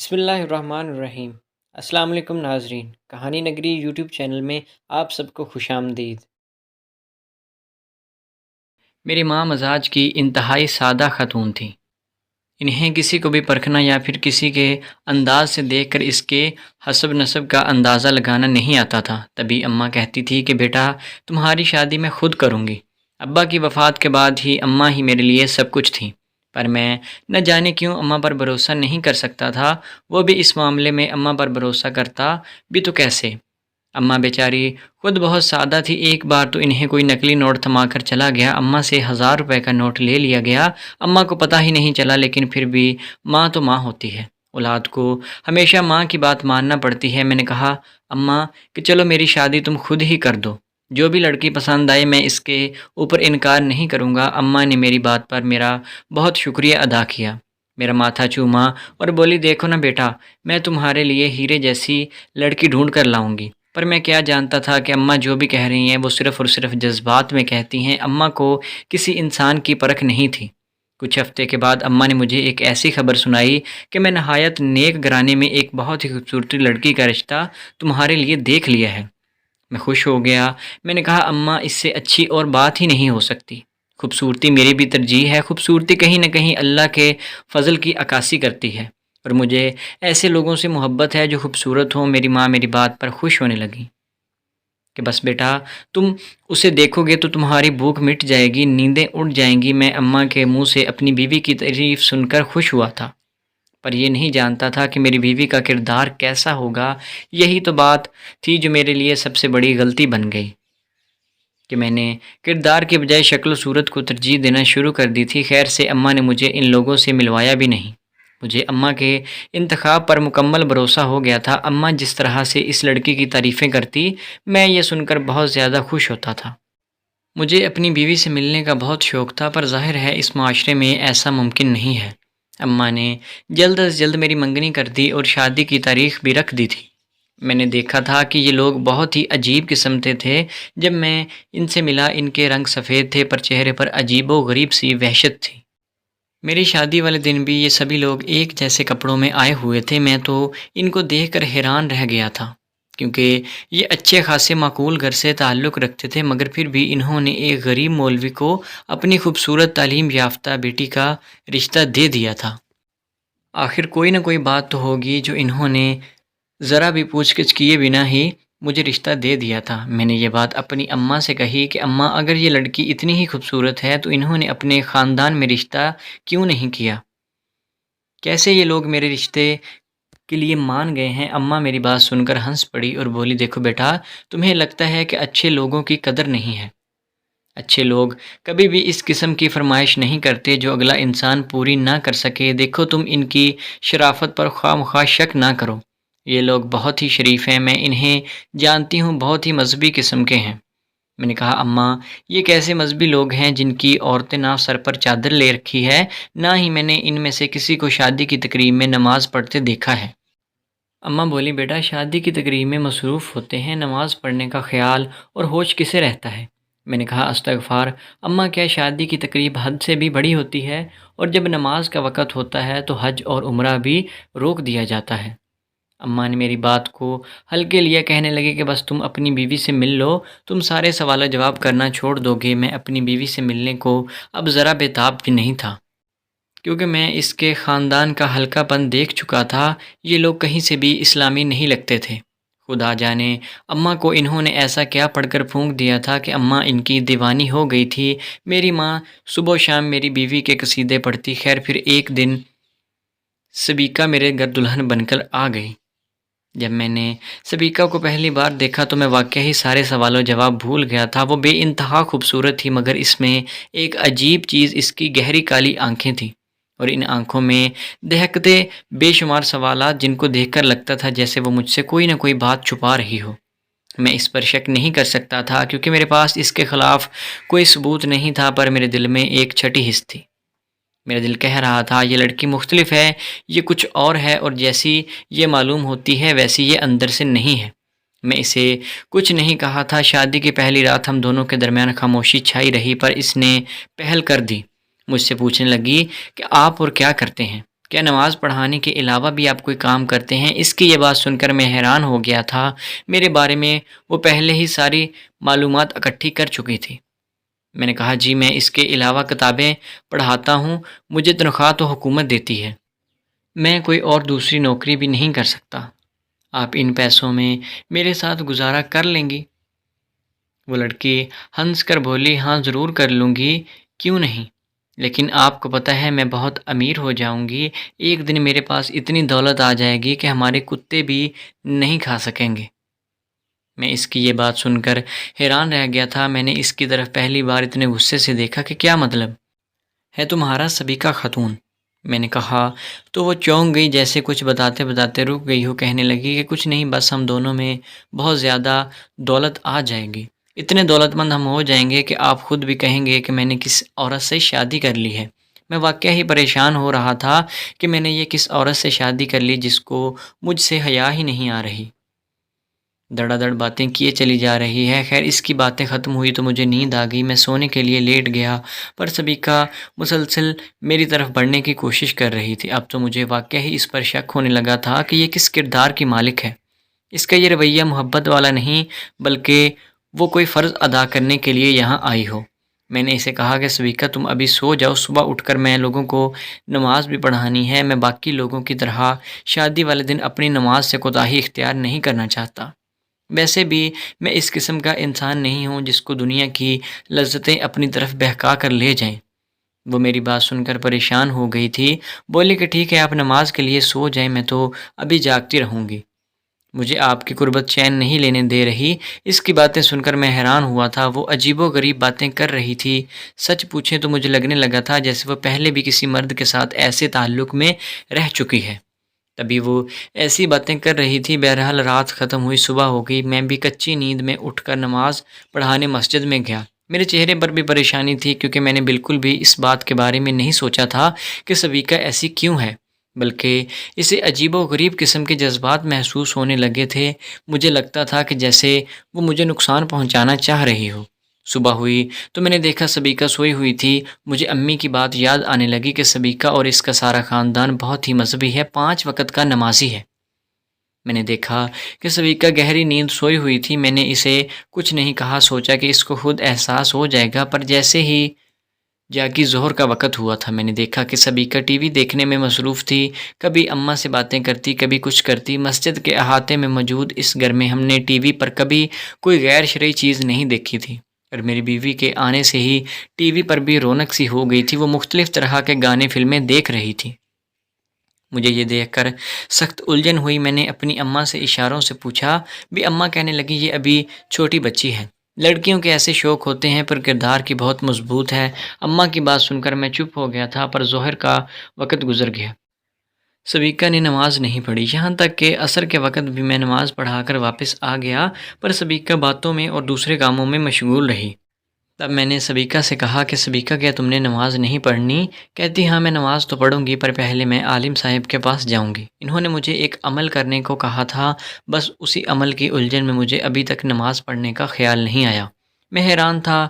بسم اللہ الرحمن الرحیم۔ السلام علیکم ناظرین، کہانی نگری یوٹیوب چینل میں آپ سب کو خوش آمدید۔ میری ماں مزاج کی انتہائی سادہ خاتون تھیں۔ انہیں کسی کو بھی پرکھنا یا پھر کسی کے انداز سے دیکھ کر اس کے حسب نسب کا اندازہ لگانا نہیں آتا تھا۔ تبھی اماں کہتی تھی کہ بیٹا تمہاری شادی میں خود کروں گی۔ ابا کی وفات کے بعد ہی اماں ہی میرے لیے سب کچھ تھیں، پر میں نہ جانے کیوں اماں پر بھروسہ نہیں کر سکتا تھا۔ وہ بھی اس معاملے میں اماں پر بھروسہ کرتا بھی تو کیسے؟ اماں بیچاری خود بہت سادہ تھی۔ ایک بار تو انہیں کوئی نقلی نوٹ تھما کر چلا گیا، اماں سے 1000 روپے کا نوٹ لے لیا گیا۔ اماں کو پتہ ہی نہیں چلا، لیکن پھر بھی ماں تو ماں ہوتی ہے، اولاد کو ہمیشہ ماں کی بات ماننا پڑتی ہے۔ میں نے کہا اماں کہ چلو میری شادی تم خود ہی کر دو، جو بھی لڑکی پسند آئے میں اس کے اوپر انکار نہیں کروں گا۔ اماں نے میری بات پر میرا بہت شکریہ ادا کیا، میرا ماتھا چوما اور بولی دیکھو نا بیٹا، میں تمہارے لیے ہیرے جیسی لڑکی ڈھونڈ کر لاؤں گی۔ پر میں کیا جانتا تھا کہ اماں جو بھی کہہ رہی ہیں وہ صرف اور صرف جذبات میں کہتی ہیں، اماں کو کسی انسان کی پرکھ نہیں تھی۔ کچھ ہفتے کے بعد اماں نے مجھے ایک ایسی خبر سنائی کہ میں نہایت نیک گھرانے میں ایک بہت ہی خوبصورت لڑکی کا رشتہ تمہارے لیے دیکھ لیا ہے۔ میں خوش ہو گیا۔ میں نے کہا اماں اس سے اچھی اور بات ہی نہیں ہو سکتی۔ خوبصورتی میری بھی ترجیح ہے، خوبصورتی کہیں نہ کہیں اللہ کے فضل کی عکاسی کرتی ہے، اور مجھے ایسے لوگوں سے محبت ہے جو خوبصورت ہوں۔ میری ماں میری بات پر خوش ہونے لگی کہ بس بیٹا تم اسے دیکھو گے تو تمہاری بھوک مٹ جائے گی، نیندیں اڑ جائیں گی۔ میں اماں کے منہ سے اپنی بیوی کی تعریف سن کر خوش ہوا تھا، پر یہ نہیں جانتا تھا کہ میری بیوی کا کردار کیسا ہوگا۔ یہی تو بات تھی جو میرے لیے سب سے بڑی غلطی بن گئی کہ میں نے کردار کے بجائے شکل و صورت کو ترجیح دینا شروع کر دی تھی۔ خیر سے اماں نے مجھے ان لوگوں سے ملوایا بھی نہیں۔ مجھے اماں کے انتخاب پر مکمل بھروسہ ہو گیا تھا۔ اماں جس طرح سے اس لڑکی کی تعریفیں کرتی، میں یہ سن کر بہت زیادہ خوش ہوتا تھا۔ مجھے اپنی بیوی سے ملنے کا بہت شوق تھا، پر ظاہر ہے اس معاشرے میں ایسا ممکن نہیں ہے۔ اماں نے جلد از جلد میری منگنی کر دی اور شادی کی تاریخ بھی رکھ دی تھی۔ میں نے دیکھا تھا کہ یہ لوگ بہت ہی عجیب قسم کے تھے۔ جب میں ان سے ملا ان کے رنگ سفید تھے، پر چہرے پر عجیب و غریب سی وحشت تھی۔ میری شادی والے دن بھی یہ سبھی لوگ ایک جیسے کپڑوں میں آئے ہوئے تھے۔ میں تو ان کو دیکھ کر حیران رہ گیا تھا، کیونکہ یہ اچھے خاصے معقول گھر سے تعلق رکھتے تھے، مگر پھر بھی انہوں نے ایک غریب مولوی کو اپنی خوبصورت تعلیم یافتہ بیٹی کا رشتہ دے دیا تھا۔ آخر کوئی نہ کوئی بات تو ہوگی جو انہوں نے ذرا بھی پوچھ گچھ کیے بنا ہی مجھے رشتہ دے دیا تھا۔ میں نے یہ بات اپنی اماں سے کہی کہ اماں اگر یہ لڑکی اتنی ہی خوبصورت ہے تو انہوں نے اپنے خاندان میں رشتہ کیوں نہیں کیا؟ کیسے یہ لوگ میرے رشتے کے لیے مان گئے ہیں؟ اماں میری بات سن کر ہنس پڑی اور بولی دیکھو بیٹا، تمہیں لگتا ہے کہ اچھے لوگوں کی قدر نہیں ہے۔ اچھے لوگ کبھی بھی اس قسم کی فرمائش نہیں کرتے جو اگلا انسان پوری نہ کر سکے۔ دیکھو تم ان کی شرافت پر خواہ مخواہ شک نہ کرو، یہ لوگ بہت ہی شریف ہیں، میں انہیں جانتی ہوں، بہت ہی مذہبی قسم کے ہیں۔ میں نے کہا اماں یہ کیسے مذہبی لوگ ہیں جن کی عورتیں نہ سر پر چادر لے رکھی ہے، نہ ہی میں نے ان میں سے کسی کو شادی کی تقریب میں نماز پڑھتے دیکھا ہے۔ اماں بولی بیٹا شادی کی تقریب میں مصروف ہوتے ہیں، نماز پڑھنے کا خیال اور ہوش کسے رہتا ہے؟ میں نے کہا استغفار اماں، کیا شادی کی تقریب حد سے بھی بڑی ہوتی ہے؟ اور جب نماز کا وقت ہوتا ہے تو حج اور عمرہ بھی روک دیا جاتا ہے۔ اماں نے میری بات کو ہلکے لیا، کہنے لگے کہ بس تم اپنی بیوی سے مل لو، تم سارے سوال و جواب کرنا چھوڑ دو گے۔ میں اپنی بیوی سے ملنے کو اب ذرا بے تاب بھی نہیں تھا، کیونکہ میں اس کے خاندان کا ہلکا پن دیکھ چکا تھا۔ یہ لوگ کہیں سے بھی اسلامی نہیں لگتے تھے۔ خدا جانے اماں کو انہوں نے ایسا کیا پڑھ کر پھونک دیا تھا کہ اماں ان کی دیوانی ہو گئی تھی۔ میری ماں صبح و شام میری بیوی کے قصیدے پڑھتی۔ خیر پھر ایک دن سبیکہ میرے گھر دلہن بن کر آ گئی۔ جب میں نے سبیکہ کو پہلی بار دیکھا تو میں واقعی سارے سوال و جواب بھول گیا تھا۔ وہ بے انتہا خوبصورت تھی، مگر اس میں ایک عجیب چیز اس کی گہری کالی آنکھیں تھیں، اور ان آنکھوں میں دہکتے بے شمار سوالات جن کو دیکھ کر لگتا تھا جیسے وہ مجھ سے کوئی نہ کوئی بات چھپا رہی ہو۔ میں اس پر شک نہیں کر سکتا تھا کیونکہ میرے پاس اس کے خلاف کوئی ثبوت نہیں تھا، پر میرے دل میں ایک چھٹی حس تھی۔ میرا دل کہہ رہا تھا یہ لڑکی مختلف ہے، یہ کچھ اور ہے، اور جیسی یہ معلوم ہوتی ہے ویسی یہ اندر سے نہیں ہے۔ میں اسے کچھ نہیں کہا تھا۔ شادی کی پہلی رات ہم دونوں کے درمیان خاموشی چھائی رہی، پر اس نے پہل کر دی، مجھ سے پوچھنے لگی کہ آپ اور کیا کرتے ہیں؟ کیا نماز پڑھانے کے علاوہ بھی آپ کوئی کام کرتے ہیں؟ اس کی یہ بات سن کر میں حیران ہو گیا تھا۔ میرے بارے میں وہ پہلے ہی ساری معلومات اکٹھی کر چکی تھی۔ میں نے کہا جی، میں اس کے علاوہ کتابیں پڑھاتا ہوں، مجھے تنخواہ تو حکومت دیتی ہے، میں کوئی اور دوسری نوکری بھی نہیں کر سکتا۔ آپ ان پیسوں میں میرے ساتھ گزارا کر لیں گی؟ وہ لڑکی ہنس کر بولی، ہاں ضرور کر لوں گی، کیوں نہیں، لیکن آپ کو پتہ ہے میں بہت امیر ہو جاؤں گی، ایک دن میرے پاس اتنی دولت آ جائے گی کہ ہمارے کتے بھی نہیں کھا سکیں گے۔ میں اس کی یہ بات سن کر حیران رہ گیا تھا۔ میں نے اس کی طرف پہلی بار اتنے غصے سے دیکھا کہ کیا مطلب ہے تمہارا سبیکہ خاتون؟ میں نے کہا تو وہ چونک گئی، جیسے کچھ بتاتے بتاتے رک گئی ہو، کہنے لگی کہ کچھ نہیں، بس ہم دونوں میں بہت زیادہ دولت آ جائے گی، اتنے دولت مند ہم ہو جائیں گے کہ آپ خود بھی کہیں گے کہ میں نے کس عورت سے شادی کر لی ہے۔ میں واقعہ ہی پریشان ہو رہا تھا کہ میں نے یہ کس عورت سے شادی کر لی جس کو مجھ سے حیا ہی نہیں آ رہی، دڑا دڑ باتیں کیے چلی جا رہی ہے۔ خیر اس کی باتیں ختم ہوئی تو مجھے نیند آ گئی، میں سونے کے لیے لیٹ گیا، پر سبیکہ مسلسل میری طرف بڑھنے کی کوشش کر رہی تھی۔ اب تو مجھے واقعہ ہی اس پر شک ہونے لگا تھا کہ یہ کس کردار کی مالک ہے۔ اس کا یہ رویہ محبت والا نہیں، بلکہ وہ کوئی فرض ادا کرنے کے لیے یہاں آئی ہو۔ میں نے اسے کہا کہ سبیکہ تم ابھی سو جاؤ، صبح اٹھ کر میں لوگوں کو نماز بھی پڑھانی ہے، میں باقی لوگوں کی طرح شادی والے دن اپنی نماز سے کوتاہی اختیار نہیں کرنا چاہتا۔ ویسے بھی میں اس قسم کا انسان نہیں ہوں جس کو دنیا کی لذتیں اپنی طرف بہکا کر لے جائیں۔ وہ میری بات سن کر پریشان ہو گئی تھی، بولی کہ ٹھیک ہے آپ نماز کے لیے سو جائیں، میں تو ابھی جاگتی رہوں گی، مجھے آپ کی قربت چین نہیں لینے دے رہی۔ اس کی باتیں سن کر میں حیران ہوا تھا، وہ عجیب و غریب باتیں کر رہی تھی۔ سچ پوچھیں تو مجھے لگنے لگا تھا جیسے وہ پہلے بھی کسی مرد کے ساتھ ایسے تعلق میں رہ چکی ہے، تبھی وہ ایسی باتیں کر رہی تھی۔ بہرحال رات ختم ہوئی، صبح ہو گئی، میں بھی کچی نیند میں اٹھ کر نماز پڑھانے مسجد میں گیا۔ میرے چہرے پر بھی پریشانی تھی کیونکہ میں نے بالکل بھی اس بات کے بارے میں نہیں سوچا تھا کہ سبیکہ ایسی کیوں ہے، بلکہ اسے عجیب و غریب قسم کے جذبات محسوس ہونے لگے تھے۔ مجھے لگتا تھا کہ جیسے وہ مجھے نقصان پہنچانا چاہ رہی ہو۔ صبح ہوئی تو میں نے دیکھا سبیکہ سوئی ہوئی تھی۔ مجھے امی کی بات یاد آنے لگی کہ سبیکہ اور اس کا سارا خاندان بہت ہی مذہبی ہے، 5 وقت کا نمازی ہے۔ میں نے دیکھا کہ سبیکہ گہری نیند سوئی ہوئی تھی۔ میں نے اسے کچھ نہیں کہا، سوچا کہ اس کو خود احساس ہو جائے گا، پر جیسے ہی جاگی ظہر کا وقت ہوا تھا، میں نے دیکھا کہ سبیکہ ٹی وی دیکھنے میں مصروف تھی، کبھی اماں سے باتیں کرتی، کبھی کچھ کرتی۔ مسجد کے احاطے میں موجود اس گھر میں ہم نے ٹی وی پر کبھی کوئی غیر شرعی چیز نہیں دیکھی تھی، اور میری بیوی کے آنے سے ہی ٹی وی پر بھی رونق سی ہو گئی تھی۔ وہ مختلف طرح کے گانے فلمیں دیکھ رہی تھی۔ مجھے یہ دیکھ کر سخت الجھن ہوئی۔ میں نے اپنی اماں سے اشاروں سے پوچھا بھی، اماں کہنے لگی یہ ابھی چھوٹی بچی ہے، لڑکیوں کے ایسے شوق ہوتے ہیں، پر کردار کی بہت مضبوط ہے۔ اماں کی بات سن کر میں چپ ہو گیا تھا، پر ظہر کا وقت گزر گیا، سبیکہ نے نماز نہیں پڑھی، یہاں تک کہ عصر کے وقت بھی میں نماز پڑھا کر واپس آ گیا، پر سبیکہ باتوں میں اور دوسرے کاموں میں مشغول رہی۔ تب میں نے سبیکہ سے کہا کہ سبیکہ کیا تم نے نماز نہیں پڑھنی؟ کہتی ہاں میں نماز تو پڑھوں گی، پر پہلے میں عالم صاحب کے پاس جاؤں گی، انہوں نے مجھے ایک عمل کرنے کو کہا تھا، بس اسی عمل کی الجھن میں مجھے ابھی تک نماز پڑھنے کا خیال نہیں آیا۔ میں حیران تھا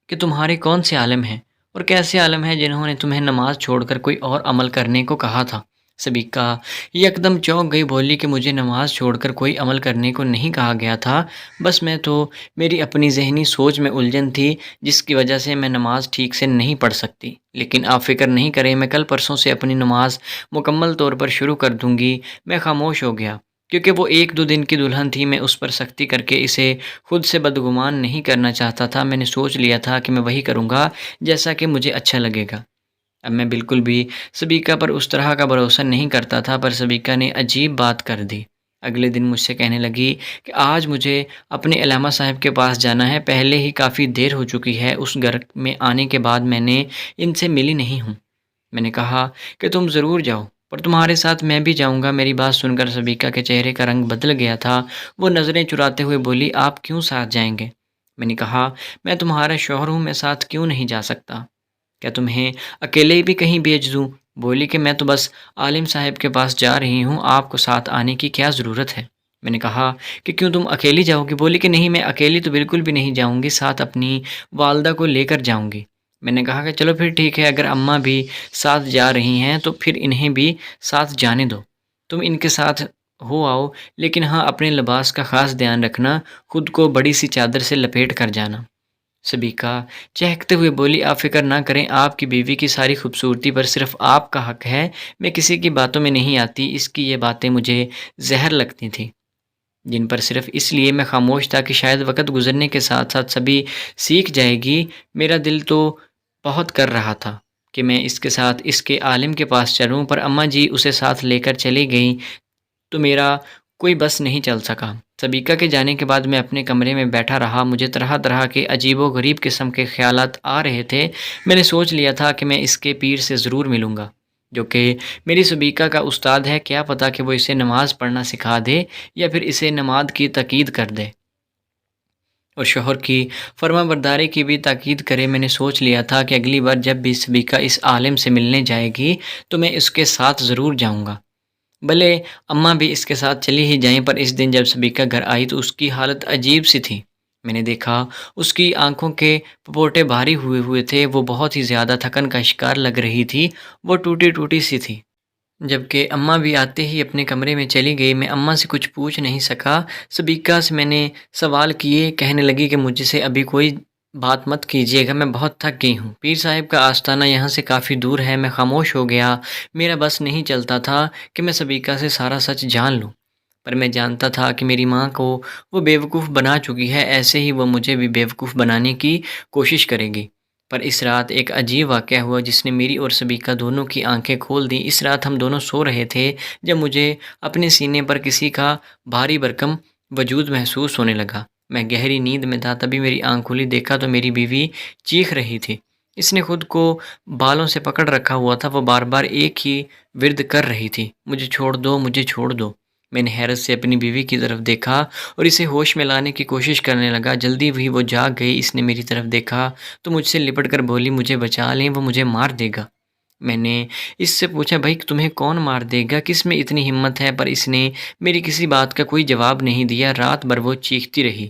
کہ تمہارے کون سے عالم ہیں اور کیسے عالم ہیں جنہوں نے تمہیں نماز چھوڑ کر کوئی اور عمل کرنے کو کہا تھا؟ سبیکہ یکدم چونک گئی، بولی کہ مجھے نماز چھوڑ کر کوئی عمل کرنے کو نہیں کہا گیا تھا، بس میں تو میری اپنی ذہنی سوچ میں الجھن تھی جس کی وجہ سے میں نماز ٹھیک سے نہیں پڑھ سکتی، لیکن آپ فکر نہیں کریں، میں کل پرسوں سے اپنی نماز مکمل طور پر شروع کر دوں گی۔ میں خاموش ہو گیا کیونکہ وہ 1-2 دن کی دلہن تھی، میں اس پر سختی کر کے اسے خود سے بدگمان نہیں کرنا چاہتا تھا۔ میں نے سوچ لیا تھا کہ میں وہی کروں گا جیسا کہ مجھے اچھا لگے گا۔ اب میں بالکل بھی سبیکہ پر اس طرح کا بھروسہ نہیں کرتا تھا، پر سبیکہ نے عجیب بات کر دی۔ اگلے دن مجھ سے کہنے لگی کہ آج مجھے اپنے علامہ صاحب کے پاس جانا ہے، پہلے ہی کافی دیر ہو چکی ہے، اس گھر میں آنے کے بعد میں نے ان سے ملی نہیں ہوں۔ میں نے کہا کہ تم ضرور جاؤ، پر تمہارے ساتھ میں بھی جاؤں گا۔ میری بات سن کر سبیکہ کے چہرے کا رنگ بدل گیا تھا، وہ نظریں چراتے ہوئے بولی آپ کیوں ساتھ جائیں گے؟ میں نے کہا میں تمہارا شوہر ہوں، میں ساتھ کیوں نہیں جا سکتا؟ کیا تمہیں اکیلے بھی کہیں بھیج دوں؟ بولی کہ میں تو بس عالم صاحب کے پاس جا رہی ہوں، آپ کو ساتھ آنے کی کیا ضرورت ہے؟ میں نے کہا کہ کیوں تم اکیلی جاؤ گی؟ بولی کہ نہیں، میں اکیلی تو بالکل بھی نہیں جاؤں گی، ساتھ اپنی والدہ کو لے کر جاؤں گی۔ میں نے کہا کہ چلو پھر ٹھیک ہے، اگر اماں بھی ساتھ جا رہی ہیں تو پھر انہیں بھی ساتھ جانے دو، تم ان کے ساتھ ہو آؤ، لیکن ہاں اپنے لباس کا خاص دھیان رکھنا، خود کو بڑی سی چادر سے لپیٹ کر جانا۔ سبیکا چہکتے ہوئے بولی، آپ فکر نہ کریں، آپ کی بیوی کی ساری خوبصورتی پر صرف آپ کا حق ہے، میں کسی کی باتوں میں نہیں آتی، اس کی یہ باتیں مجھے زہر لگتی تھیں، جن پر صرف اس لیے میں خاموش تھا کہ شاید وقت گزرنے کے ساتھ ساتھ سبھی سیکھ جائے گی۔ میرا دل تو بہت کر رہا تھا کہ میں اس کے ساتھ اس کے عالم کے پاس چلوں، پر اماں جی اسے ساتھ لے کر چلی گئیں تو میرا کوئی بس نہیں چل سکا۔ سبیکا کے جانے کے بعد میں اپنے کمرے میں بیٹھا رہا، مجھے طرح طرح کے عجیب و غریب قسم کے خیالات آ رہے تھے۔ میں نے سوچ لیا تھا کہ میں اس کے پیر سے ضرور ملوں گا، جو کہ میری سبیکا کا استاد ہے، کیا پتہ کہ وہ اسے نماز پڑھنا سکھا دے یا پھر اسے نماز کی تاکید کر دے اور شوہر کی فرما برداری کی بھی تاکید کرے۔ میں نے سوچ لیا تھا کہ اگلی بار جب بھی سبیکا اس عالم سے ملنے جائے گی تو میں اس کے ساتھ ضرور جاؤں گا، بھلے اماں بھی اس کے ساتھ چلی ہی جائیں۔ پر اس دن جب سبیکا گھر آئی تو اس کی حالت عجیب سی تھی۔ میں نے دیکھا اس کی آنکھوں کے پپوٹے بھاری ہوئے تھے، وہ بہت ہی زیادہ تھکن کا شکار لگ رہی تھی، وہ ٹوٹی ٹوٹی سی تھی۔ جبکہ اماں بھی آتے ہی اپنے کمرے میں چلی گئی۔ میں اماں سے کچھ پوچھ نہیں سکا۔ سبیکا سے میں نے سوال کیے، کہنے لگی کہ مجھ سے ابھی کوئی بات مت کیجیے گا، میں بہت تھک گئی ہوں، پیر صاحب کا آستانہ یہاں سے کافی دور ہے۔ میں خاموش ہو گیا، میرا بس نہیں چلتا تھا کہ میں سبیکا سے سارا سچ جان لوں، پر میں جانتا تھا کہ میری ماں کو وہ بیوقوف بنا چکی ہے، ایسے ہی وہ مجھے بھی بیوقوف بنانے کی کوشش کرے گی۔ پر اس رات ایک عجیب واقعہ ہوا جس نے میری اور سبیکا دونوں کی آنکھیں کھول دیں۔ اس رات ہم دونوں سو رہے تھے جب مجھے اپنے سینے پر کسی کا بھاری بھرکم وجود محسوس ہونے لگا۔ میں گہری نیند میں تھا، تبھی میری آنکھ کھلی، دیکھا تو میری بیوی چیخ رہی تھی۔ اس نے خود کو بالوں سے پکڑ رکھا ہوا تھا، وہ بار بار ایک ہی ورد کر رہی تھی، مجھے چھوڑ دو، مجھے چھوڑ دو۔ میں نے حیرت سے اپنی بیوی کی طرف دیکھا اور اسے ہوش میں لانے کی کوشش کرنے لگا۔ جلدی بھی وہ جاگ گئی، اس نے میری طرف دیکھا تو مجھ سے لپٹ کر بولی، مجھے بچا لیں، وہ مجھے مار دے گا۔ میں نے اس سے پوچھا، بھائی تمہیں کون مار دے گا، کس میں اتنی ہمت ہے؟ پر اس نے میری کسی بات کا کوئی جواب نہیں دیا۔ رات بھر وہ چیختی رہی،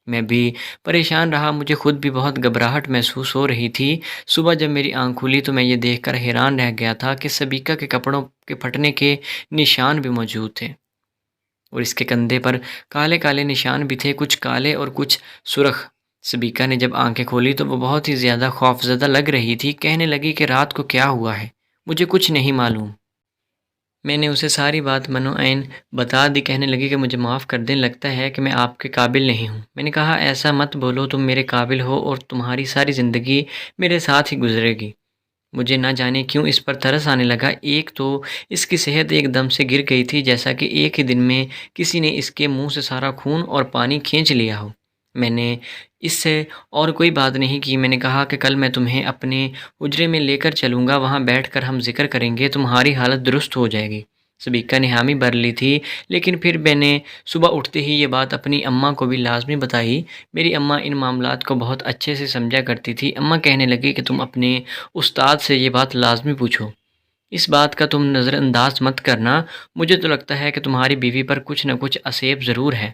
میں بھی پریشان رہا، مجھے خود بھی بہت گھبراہٹ محسوس ہو رہی تھی۔ صبح جب میری آنکھ کھلی تو میں یہ دیکھ کر حیران رہ گیا تھا کہ سبیکا کے کپڑوں کے پھٹنے کے نشان بھی موجود تھے اور اس کے کندھے پر کالے کالے نشان بھی تھے، کچھ کالے اور کچھ سرخ۔ سبیکا نے جب آنکھیں کھولی تو وہ بہت ہی زیادہ خوفزدہ لگ رہی تھی، کہنے لگی کہ رات کو کیا ہوا ہے، مجھے کچھ نہیں معلوم۔ میں نے اسے ساری بات منو عین بتا دی، کہنے لگی کہ مجھے معاف کر دیں، لگتا ہے کہ میں آپ کے قابل نہیں ہوں۔ میں نے کہا، ایسا مت بولو، تم میرے قابل ہو اور تمہاری ساری زندگی میرے ساتھ ہی گزرے گی۔ مجھے نہ جانے کیوں اس پر ترس آنے لگا۔ ایک تو اس کی صحت ایک دم سے گر گئی تھی، جیسا کہ ایک ہی دن میں کسی نے اس کے منہ سے سارا خون اور پانی کھینچ لیا ہو۔ میں نے اس سے اور کوئی بات نہیں کی۔ میں نے کہا کہ کل میں تمہیں اپنے حجرے میں لے کر چلوں گا، وہاں بیٹھ کر ہم ذکر کریں گے، تمہاری حالت درست ہو جائے گی۔ سبیکا نے حامی بھر لی تھی، لیکن پھر میں نے صبح اٹھتے ہی یہ بات اپنی اماں کو بھی لازمی بتائی۔ میری اماں ان معاملات کو بہت اچھے سے سمجھا کرتی تھی۔ اماں کہنے لگی کہ تم اپنے استاد سے یہ بات لازمی پوچھو، اس بات کا تم نظر انداز مت کرنا، مجھے تو لگتا ہے کہ تمہاری بیوی پر کچھ نہ کچھ عصیب ضرور ہے،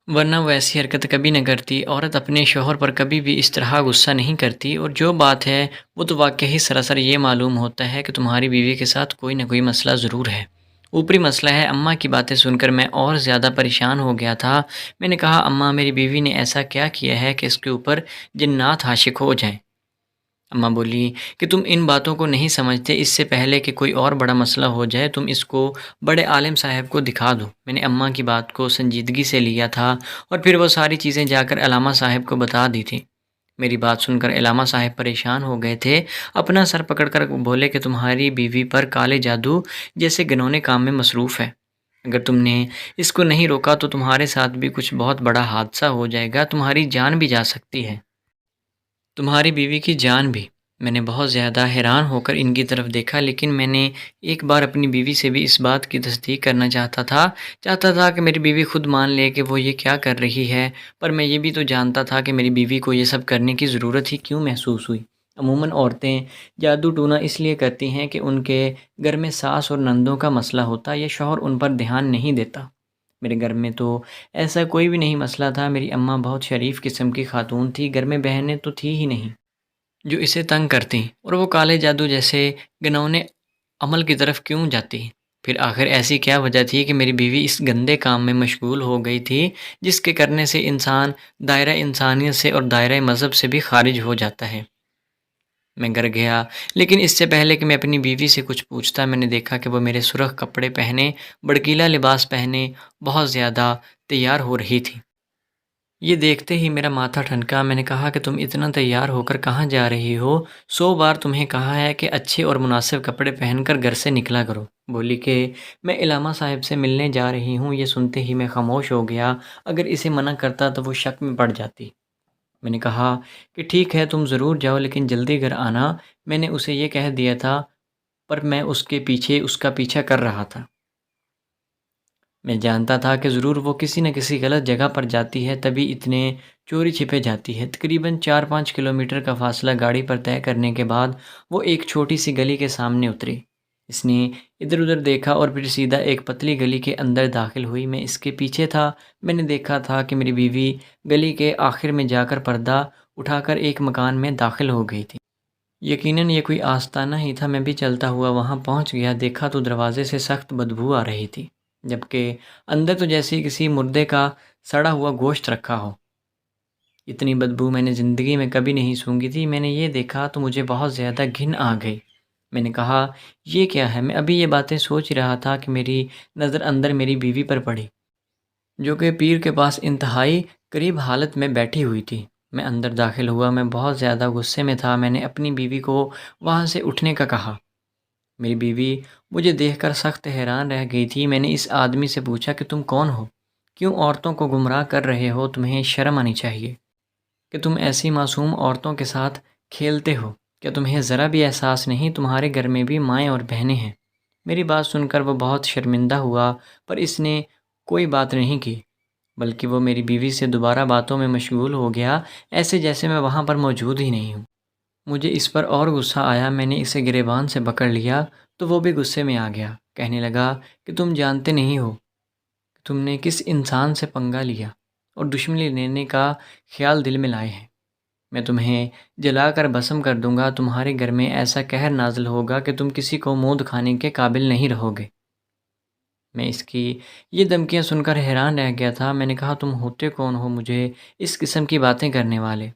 ورنہ وہ ایسی حرکت کبھی نہ کرتی۔ عورت اپنے شوہر پر کبھی بھی اس طرح غصہ نہیں کرتی، اور جو بات ہے وہ تو واقعی سراسر یہ معلوم ہوتا ہے کہ تمہاری بیوی کے ساتھ کوئی نہ کوئی مسئلہ ضرور ہے، اوپری مسئلہ ہے۔ اماں کی باتیں سن کر میں اور زیادہ پریشان ہو گیا تھا۔ میں نے کہا، اماں میری بیوی نے ایسا کیا کیا ہے کہ اس کے اوپر جنات عاشق ہو جائیں؟ اماں بولی کہ تم ان باتوں کو نہیں سمجھتے، اس سے پہلے کہ کوئی اور بڑا مسئلہ ہو جائے تم اس کو بڑے عالم صاحب کو دکھا دو۔ میں نے اماں کی بات کو سنجیدگی سے لیا تھا اور پھر وہ ساری چیزیں جا کر علامہ صاحب کو بتا دی تھی۔ میری بات سن کر علامہ صاحب پریشان ہو گئے تھے، اپنا سر پکڑ کر بولے کہ تمہاری بیوی پر کالے جادو جیسے گھنونے کام میں مصروف ہے، اگر تم نے اس کو نہیں روکا تو تمہارے ساتھ بھی کچھ بہت بڑا حادثہ ہو جائے گا، تمہاری جان بھی جا سکتی ہے، تمہاری بیوی کی جان بھی۔ میں نے بہت زیادہ حیران ہو کر ان کی طرف دیکھا، لیکن میں نے ایک بار اپنی بیوی سے بھی اس بات کی تصدیق کرنا چاہتا تھا کہ میری بیوی خود مان لے کہ وہ یہ کیا کر رہی ہے، پر میں یہ بھی تو جانتا تھا کہ میری بیوی کو یہ سب کرنے کی ضرورت ہی کیوں محسوس ہوئی۔ عموماً عورتیں جادو ٹونا اس لیے کرتی ہیں کہ ان کے گھر میں ساس اور نندوں کا مسئلہ ہوتا ہے یا شوہر ان پر دھیان نہیں دیتا۔ میرے گھر میں تو ایسا کوئی بھی نہیں مسئلہ تھا، میری اماں بہت شریف قسم کی خاتون تھی، گھر میں بہنیں تو تھی ہی نہیں، جو اسے تنگ کرتیں اور وہ کالے جادو جیسے گنونے عمل کی طرف کیوں جاتی؟ پھر آخر ایسی کیا وجہ تھی کہ میری بیوی اس گندے کام میں مشغول ہو گئی تھی جس کے کرنے سے انسان دائرہ انسانیت سے اور دائرہ مذہب سے بھی خارج ہو جاتا ہے؟ میں گھر گیا، لیکن اس سے پہلے کہ میں اپنی بیوی سے کچھ پوچھتا میں نے دیکھا کہ وہ میرے سرخ کپڑے پہنے، بڑکیلا لباس پہنے بہت زیادہ تیار ہو رہی تھی۔ یہ دیکھتے ہی میرا ماتھا ٹھنکا۔ میں نے کہا کہ تم اتنا تیار ہو کر کہاں جا رہی ہو؟ 100 بار تمہیں کہا ہے کہ اچھے اور مناسب کپڑے پہن کر گھر سے نکلا کرو۔ بولی کہ میں علامہ صاحب سے ملنے جا رہی ہوں۔ یہ سنتے ہی میں خاموش ہو گیا، اگر اسے منع کرتا تو وہ شک میں پڑ جاتی۔ میں نے کہا کہ ٹھیک ہے تم ضرور جاؤ لیکن جلدی گھر آنا۔ میں نے اسے یہ کہہ دیا تھا پر میں اس کا پیچھا کر رہا تھا۔ میں جانتا تھا کہ ضرور وہ کسی نہ کسی غلط جگہ پر جاتی ہے، تبھی اتنے چوری چھپے جاتی ہے۔ تقریباً 4-5 کلومیٹر کا فاصلہ گاڑی پر طے کرنے کے بعد وہ ایک چھوٹی سی گلی کے سامنے اتری۔ اس نے ادھر ادھر دیکھا اور پھر سیدھا ایک پتلی گلی کے اندر داخل ہوئی۔ میں اس کے پیچھے تھا۔ میں نے دیکھا تھا کہ میری بیوی گلی کے آخر میں جا کر پردہ اٹھا کر ایک مکان میں داخل ہو گئی تھی۔ یقیناً یہ کوئی آستانہ ہی تھا۔ میں بھی چلتا ہوا وہاں پہنچ گیا، دیکھا تو دروازے سے سخت بدبو آ رہی تھی، جبکہ اندر تو جیسے کسی مردے کا سڑا ہوا گوشت رکھا ہو۔ اتنی بدبو میں نے زندگی میں کبھی نہیں سونگھی تھی۔ میں نے یہ دیکھا تو مجھے بہت زیادہ گھن آ گئی۔ میں نے کہا یہ کیا ہے؟ میں ابھی یہ باتیں سوچ رہا تھا کہ میری نظر اندر میری بیوی پر پڑی، جو کہ پیر کے پاس انتہائی قریب حالت میں بیٹھی ہوئی تھی۔ میں اندر داخل ہوا، میں بہت زیادہ غصے میں تھا۔ میں نے اپنی بیوی کو وہاں سے اٹھنے کا کہا۔ میری بیوی مجھے دیکھ کر سخت حیران رہ گئی تھی۔ میں نے اس آدمی سے پوچھا کہ تم کون ہو؟ کیوں عورتوں کو گمراہ کر رہے ہو؟ تمہیں شرم آنی چاہیے کہ تم ایسی معصوم عورتوں کے ساتھ کھیلتے ہو۔ کیا تمہیں ذرا بھی احساس نہیں تمہارے گھر میں بھی مائیں اور بہنیں ہیں؟ میری بات سن کر وہ بہت شرمندہ ہوا، پر اس نے کوئی بات نہیں کی، بلکہ وہ میری بیوی سے دوبارہ باتوں میں مشغول ہو گیا، ایسے جیسے میں وہاں پر موجود ہی نہیں ہوں۔ مجھے اس پر اور غصہ آیا۔ میں نے اسے گریبان سے پکڑ لیا تو وہ بھی غصے میں آ گیا۔ کہنے لگا کہ تم جانتے نہیں ہو کہ تم نے کس انسان سے پنگا لیا اور دشمنی لینے کا خیال دل میں لائے ہیں۔ میں تمہیں جلا کر بھسم کر دوں گا۔ تمہارے گھر میں ایسا قہر نازل ہوگا کہ تم کسی کو مود کھانے کے قابل نہیں رہو گے۔ میں اس کی یہ دھمکیاں سن کر حیران رہ گیا تھا۔ میں نے کہا تم ہوتے کون ہو مجھے اس قسم کی باتیں کرنے والے؟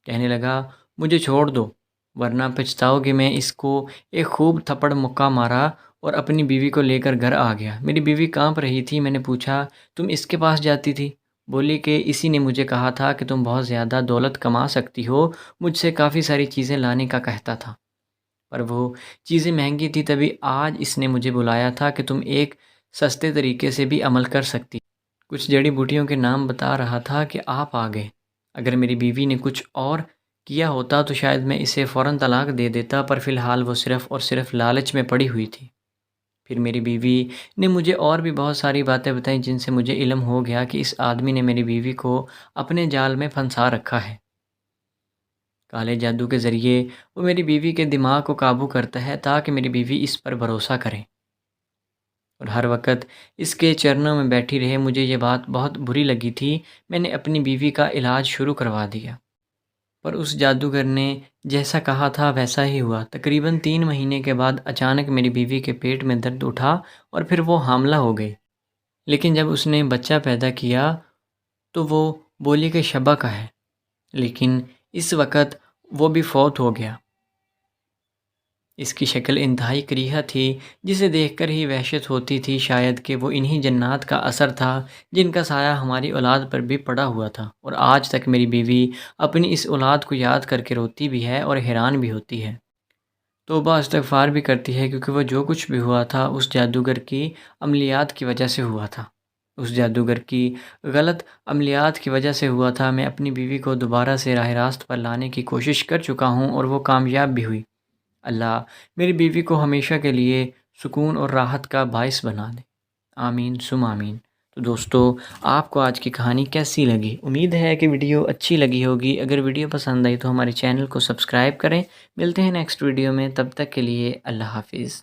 کہنے لگا مجھے چھوڑ دو ورنہ پچھتاؤ گے۔ میں اس کو ایک خوب تھپڑ مکہ مارا اور اپنی بیوی کو لے کر گھر آ گیا۔ میری بیوی کانپ رہی تھی۔ میں نے پوچھا تم اس کے پاس جاتی تھی؟ بولی کہ اسی نے مجھے کہا تھا کہ تم بہت زیادہ دولت کما سکتی ہو، مجھ سے کافی ساری چیزیں لانے کا کہتا تھا، پر وہ چیزیں مہنگی تھی، تبھی آج اس نے مجھے بلایا تھا کہ تم ایک سستے طریقے سے بھی عمل کر سکتی۔ کچھ جڑی بوٹیوں کے نام بتا رہا تھا کہ آپ آ گئے۔ اگر میری بیوی نے کچھ اور کیا ہوتا تو شاید میں اسے فوراً طلاق دے دیتا، پر فی الحال وہ صرف اور صرف لالچ میں پڑی ہوئی تھی۔ پھر میری بیوی نے مجھے اور بھی بہت ساری باتیں بتائیں جن سے مجھے علم ہو گیا کہ اس آدمی نے میری بیوی کو اپنے جال میں پھنسا رکھا ہے۔ کالے جادو کے ذریعے وہ میری بیوی کے دماغ کو قابو کرتا ہے تاکہ میری بیوی اس پر بھروسہ کرے اور ہر وقت اس کے چرنوں میں بیٹھی رہے۔ مجھے یہ بات بہت بری لگی تھی۔ میں نے اپنی بیوی کا علاج شروع کروا دیا، پر اس جادوگر نے جیسا کہا تھا ویسا ہی ہوا۔ تقریباً 3 مہینے کے بعد اچانک میری بیوی کے پیٹ میں درد اٹھا اور پھر وہ حاملہ ہو گئی، لیکن جب اس نے بچہ پیدا کیا تو وہ بولی کہ شبہ کا ہے، لیکن اس وقت وہ بھی فوت ہو گیا۔ اس کی شکل انتہائی کریہہ تھی، جسے دیکھ کر ہی وحشت ہوتی تھی، شاید کہ وہ انہی جنات کا اثر تھا جن کا سایہ ہماری اولاد پر بھی پڑا ہوا تھا، اور آج تک میری بیوی اپنی اس اولاد کو یاد کر کے روتی بھی ہے اور حیران بھی ہوتی ہے، توبہ استغفار بھی کرتی ہے، کیونکہ وہ جو کچھ بھی ہوا تھا اس جادوگر کی عملیات کی وجہ سے ہوا تھا، اس جادوگر کی غلط عملیات کی وجہ سے ہوا تھا۔ میں اپنی بیوی کو دوبارہ سے راہ راست پر لانے کی کوشش کر چکا ہوں اور وہ کامیاب بھی ہوئی۔ اللہ میری بیوی کو ہمیشہ کے لیے سکون اور راحت کا باعث بنا دے، آمین ثم آمین۔ تو دوستو آپ کو آج کی کہانی کیسی لگی؟ امید ہے کہ ویڈیو اچھی لگی ہوگی۔ اگر ویڈیو پسند آئی تو ہمارے چینل کو سبسکرائب کریں۔ ملتے ہیں نیکسٹ ویڈیو میں، تب تک کے لیے اللہ حافظ۔